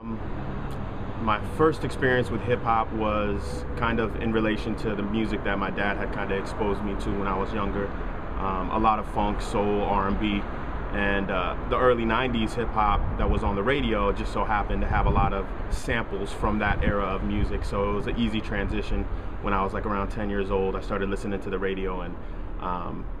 My first experience with hip-hop was kind of in relation to the music that my dad had kind of exposed me to when I was younger. A lot of funk, soul, R&B, and the early 90s hip-hop that was on the radio just so happened to have a lot of samples from that era of music, so it was an easy transition. When I was like around 10 years old, I started listening to the radio, and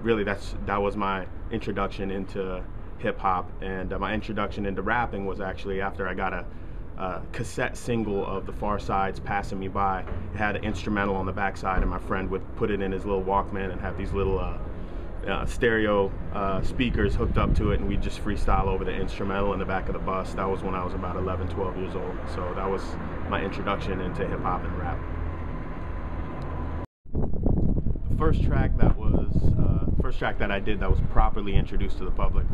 really that was my introduction into hip-hop. And my introduction into rapping was actually after I got a cassette single of The Far Side's Passing Me By. It had an instrumental on the backside, and my friend would put it in his little Walkman and have these little stereo speakers hooked up to it, and we'd just freestyle over the instrumental in the back of the bus. That was when I was about 11, 12 years old. So that was my introduction into hip-hop and rap. The first track that I did that was properly introduced to the public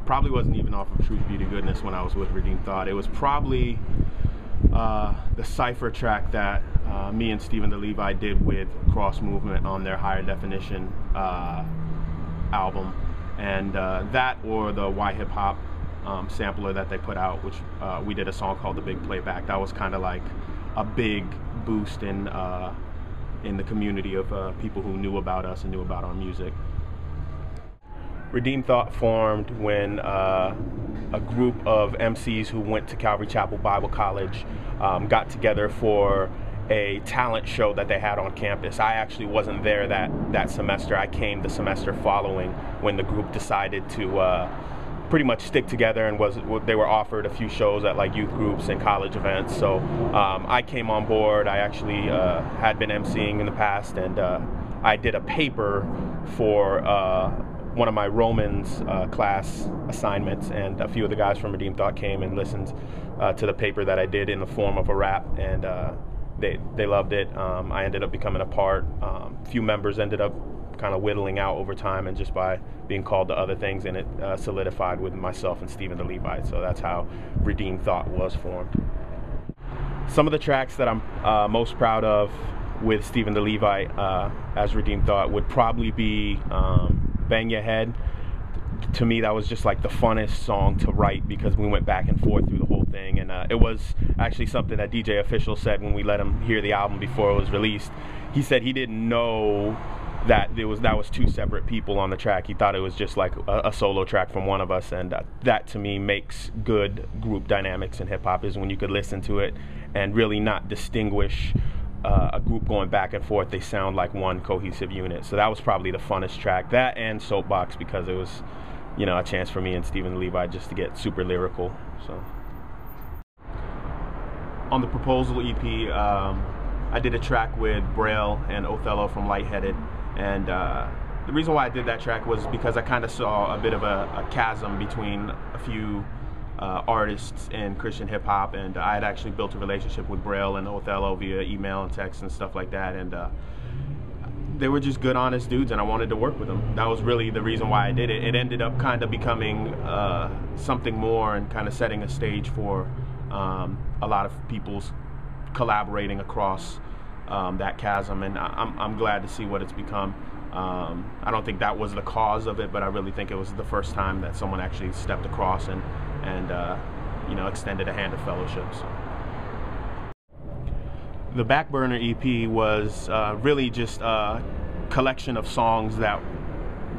probably wasn't even off of Truth, Beauty, Goodness when I was with Redeemed Thought. It was probably the Cypher track that me and Stephen the Levi did with Cross Movement on their Higher Definition album, and that or the Why Hip Hop sampler that they put out, which we did a song called The Big Playback. That was kind of like a big boost in the community of people who knew about us and knew about our music. Redeemed Thought formed when a group of MCs who went to Calvary Chapel Bible College got together for a talent show that they had on campus. I actually wasn't there that semester. I came the semester following when the group decided to pretty much stick together, and they were offered a few shows at like youth groups and college events. So I came on board. I actually had been MCing in the past, and I did a paper for one of my Romans class assignments, and a few of the guys from Redeemed Thought came and listened to the paper that I did in the form of a rap, and they loved it. I ended up becoming a part. A few members ended up kind of whittling out over time, and just by being called to other things, and it solidified with myself and Stephen the Levi. So that's how Redeemed Thought was formed. Some of the tracks that I'm most proud of with Stephen the Levi as Redeemed Thought would probably be Bang Your Head. To me, that was just like the funnest song to write, because we went back and forth through the whole thing, and it was actually something that DJ Official said when we let him hear the album before it was released. He said he didn't know that that was two separate people on the track. He thought it was just like a solo track from one of us, and that to me makes good group dynamics in hip-hop, is when you could listen to it and really not distinguish a group going back and forth. They sound like one cohesive unit. So that was probably the funnest track. That and Soapbox, because it was, you know, a chance for me and Stephen Levi just to get super lyrical. So on the Proposal EP, I did a track with Braille and Othello from Lightheaded, and the reason why I did that track was because I kind of saw a bit of a chasm between a few artists in Christian hip hop, and I had actually built a relationship with Braille and Othello via email and text and stuff like that, and they were just good, honest dudes, and I wanted to work with them. That was really the reason why I did it. It ended up kind of becoming something more, and kind of setting a stage for a lot of people's collaborating across that chasm, and I'm glad to see what it's become. I don't think that was the cause of it, but I really think it was the first time that someone actually stepped across and you know, extended a hand of fellowship. So the Back Burner EP was really just a collection of songs that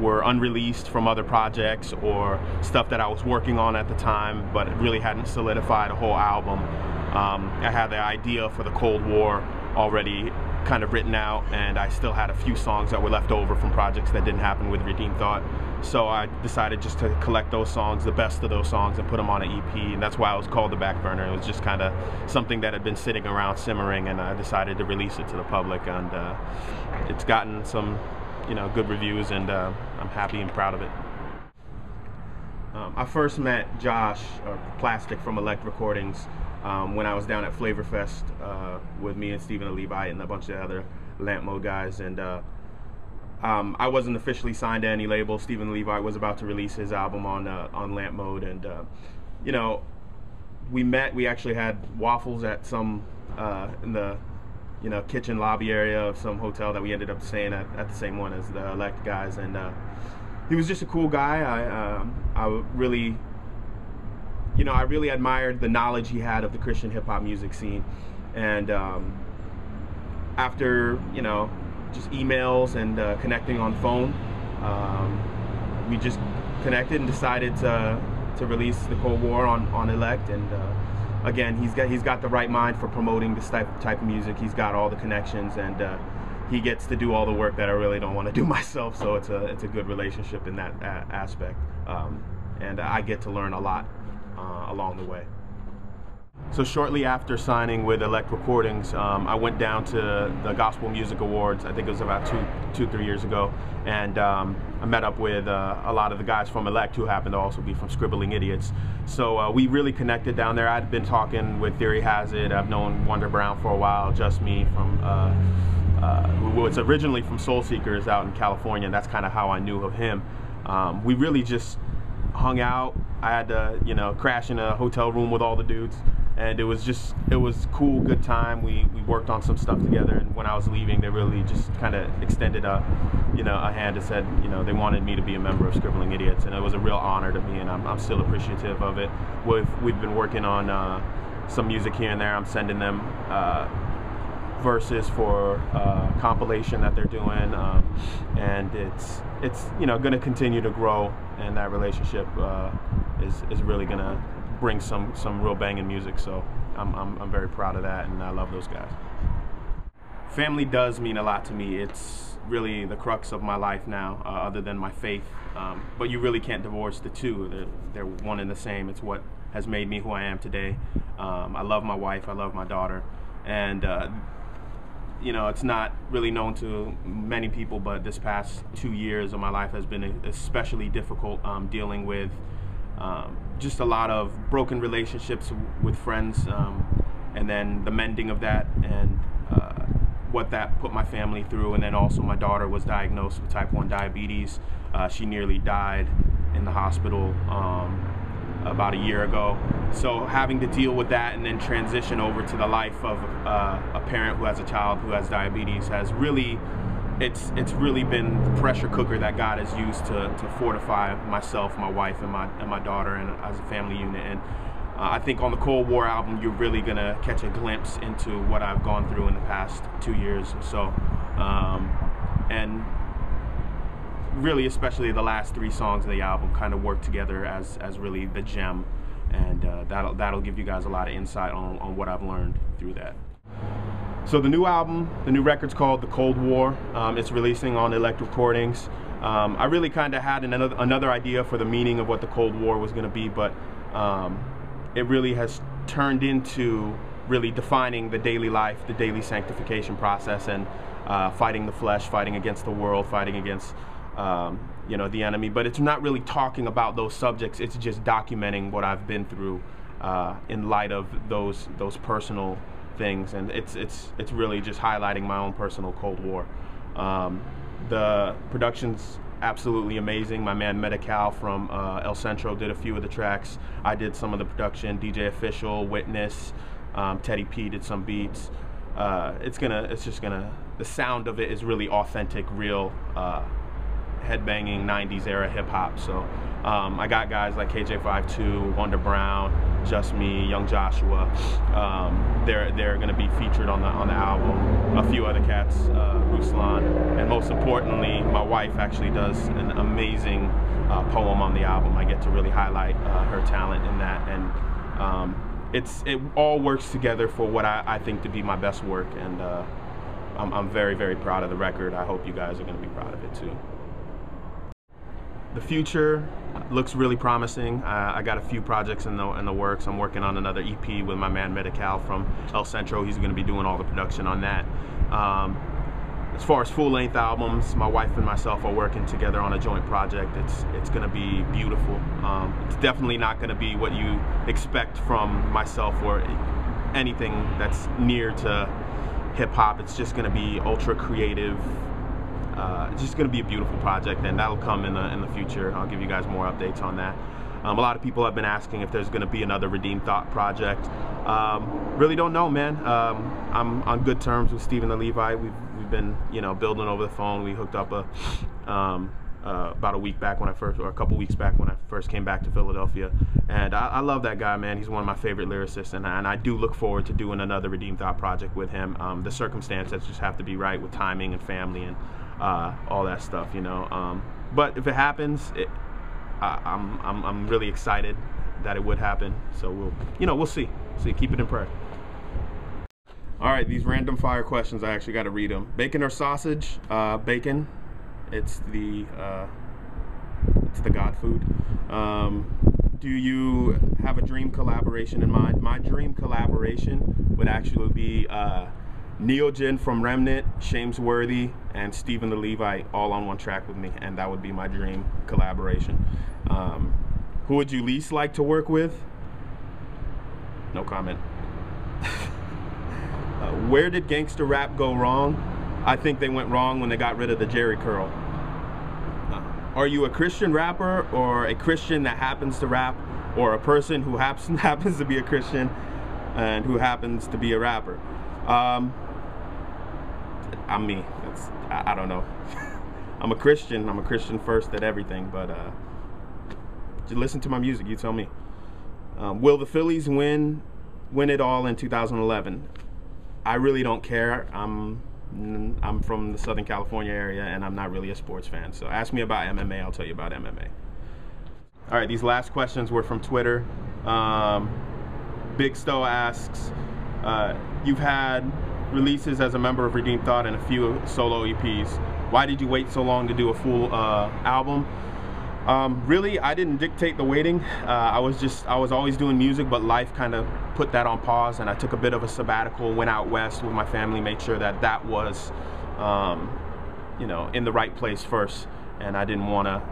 were unreleased from other projects, or stuff that I was working on at the time, but it really hadn't solidified a whole album. I had the idea for the Cold War already kind of written out, and I still had a few songs that were left over from projects that didn't happen with Redeemed Thought. So I decided just to collect those songs, the best of those songs, and put them on an EP, and that's why it was called The Back Burner. It was just kind of something that had been sitting around simmering, and I decided to release it to the public, and it's gotten some, you know, good reviews, and I'm happy and proud of it. I first met Josh, or Plastic, from ILLECT Recordings when I was down at Flavor Fest with me and Stephen Levi and a bunch of other Lamp Mode guys, and I wasn't officially signed to any label. Stephen Levi was about to release his album on Lamp Mode, and you know, we met. We actually had waffles at some in the kitchen lobby area of some hotel that we ended up staying at the same one as the ILLECT guys, and he was just a cool guy. I really you know, I really admired the knowledge he had of the Christian hip-hop music scene. And after, you know, just emails and connecting on phone, we just connected and decided to release the Cold War on ILLECT. And again, he's got the right mind for promoting this type of music. He's got all the connections, and he gets to do all the work that I really don't want to do myself. So it's a good relationship in that aspect, and I get to learn a lot along the way. So shortly after signing with ILLECT Recordings, I went down to the Gospel Music Awards. I think it was about 3 years ago, and I met up with a lot of the guys from ILLECT who happen to also be from Scribbling Idiots. So we really connected down there. I'd been talking with Theory Has It. I've known Wonder Brown for a while, Just Me from who was originally from Soul Seekers out in California, and that's kind of how I knew of him. We really just hung out. I had to, you know, crash in a hotel room with all the dudes, and it was cool, good time. We worked on some stuff together, and when I was leaving, they really just kind of extended a hand and said, you know, they wanted me to be a member of Scribbling Idiots, and it was a real honor to me, and I'm still appreciative of it. We've been working on some music here and there. I'm sending them verses for compilation that they're doing, and it's you know, going to continue to grow, and that relationship is really going to bring some real banging music. So I'm very proud of that, and I love those guys. Family does mean a lot to me. It's really the crux of my life now, other than my faith, but you really can't divorce the two. They're one and the same. It's what has made me who I am today. I love my wife, I love my daughter, and you know, it's not really known to many people, but this past 2 years of my life has been especially difficult, dealing with just a lot of broken relationships with friends, and then the mending of that, and what that put my family through. And then also my daughter was diagnosed with type 1 diabetes. She nearly died in the hospital about a year ago. So having to deal with that and then transition over to the life of a parent who has a child who has diabetes has really, it's really been the pressure cooker that God has used to fortify myself, my wife, and my daughter, and as a family unit. And I think on the Cold War album, you're really gonna catch a glimpse into what I've gone through in the past 2 years or so, and really, especially the last 3 songs of the album kind of work together as really the gem, and that'll give you guys a lot of insight on what I've learned through that. So the new album, the new record's called The Cold War. It's releasing on ILLECT Recordings. I really kind of had another idea for the meaning of what the Cold War was going to be, but it really has turned into really defining the daily life, the daily sanctification process, and fighting the flesh, fighting against the world, fighting against you know, the enemy. But it's not really talking about those subjects. It's just documenting what I've been through in light of those personal things, and it's really just highlighting my own personal Cold War. The production's absolutely amazing. My man Medi-Cal from El Centro did a few of the tracks. I did some of the production. DJ Official, Witness, Teddy P did some beats. The sound of it is really authentic, real headbanging 90s era hip hop. So I got guys like KJ52, Wonder Brown, Just Me, Young Joshua. They're going to be featured on the album. A few other cats, Ruslan, and most importantly, my wife actually does an amazing poem on the album. I get to really highlight her talent in that, and it all works together for what I think to be my best work, and I'm very, very proud of the record. I hope you guys are going to be proud of it too. The future looks really promising. I got a few projects in the works. I'm working on another EP with my man Medi-Cal from El Centro. He's going to be doing all the production on that. As far as full-length albums, my wife and myself are working together on a joint project. It's going to be beautiful. It's definitely not going to be what you expect from myself or anything that's near to hip-hop. It's just going to be ultra creative. It's just going to be a beautiful project, and that'll come in the future. I'll give you guys more updates on that. A lot of people have been asking if there's going to be another Redeemed Thought project. Really don't know, man. I'm on good terms with Stephen the Levite. We've been, you know, building over the phone. We hooked up about a week back when or a couple weeks back when I first came back to Philadelphia. And I love that guy, man. He's one of my favorite lyricists, and I do look forward to doing another Redeemed Thought project with him. The circumstances just have to be right with timing and family and all that stuff, you know. But if it happens, I'm really excited that it would happen. So we'll see. Keep it in prayer. All right, these random fire questions, I actually got to read them. Bacon or sausage? Bacon. It's the God food. Do you have a dream collaboration in mind? My dream collaboration would actually be Neogen from Remnant, Shamesworthy, and Stephen the Levite all on one track with me, and that would be my dream collaboration. Who would you least like to work with? No comment. Where did gangster rap go wrong? I think they went wrong when they got rid of the Jerry curl. Are you a Christian rapper, or a Christian that happens to rap, or a person who happens to be a Christian and who happens to be a rapper? I'm me. I don't know. I'm a Christian. I'm a Christian first at everything, but just listen to my music. You tell me. Will the Phillies win it all in 2011? I really don't care. I'm from the Southern California area, and I'm not really a sports fan. So ask me about MMA, I'll tell you about MMA. All right, these last questions were from Twitter. Big Stowe asks, you've had releases as a member of Redeemed Thought and a few solo EPs. Why did you wait so long to do a full album? Really, I didn't dictate the waiting. I was always doing music, but life kind of put that on pause, and I took a bit of a sabbatical, went out west with my family, made sure that was, in the right place first. And I didn't want to,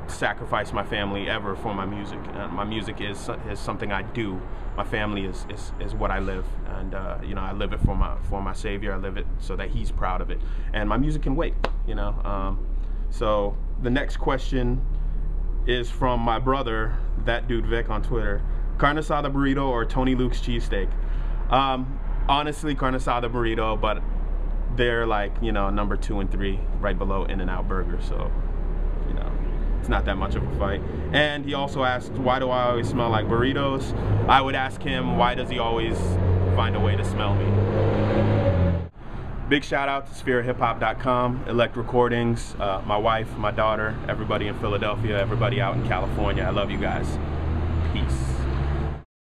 sacrifice my family ever for my music. My music is something I do. My family is what I live, and I live it for my Savior. I live it so that He's proud of it, and my music can wait. So the next question is from my brother, that dude Vic, on Twitter. Carne asada burrito or Tony Luke's cheesesteak? Honestly, carne asada burrito, but they're like, number 2 and 3 right below In-N-Out Burger, so it's not that much of a fight. And he also asked, why do I always smell like burritos? I would ask him, why does he always find a way to smell me? Big shout out to SphereHipHop.com, ILLECT Recordings, my wife, my daughter, everybody in Philadelphia, everybody out in California. I love you guys. Peace.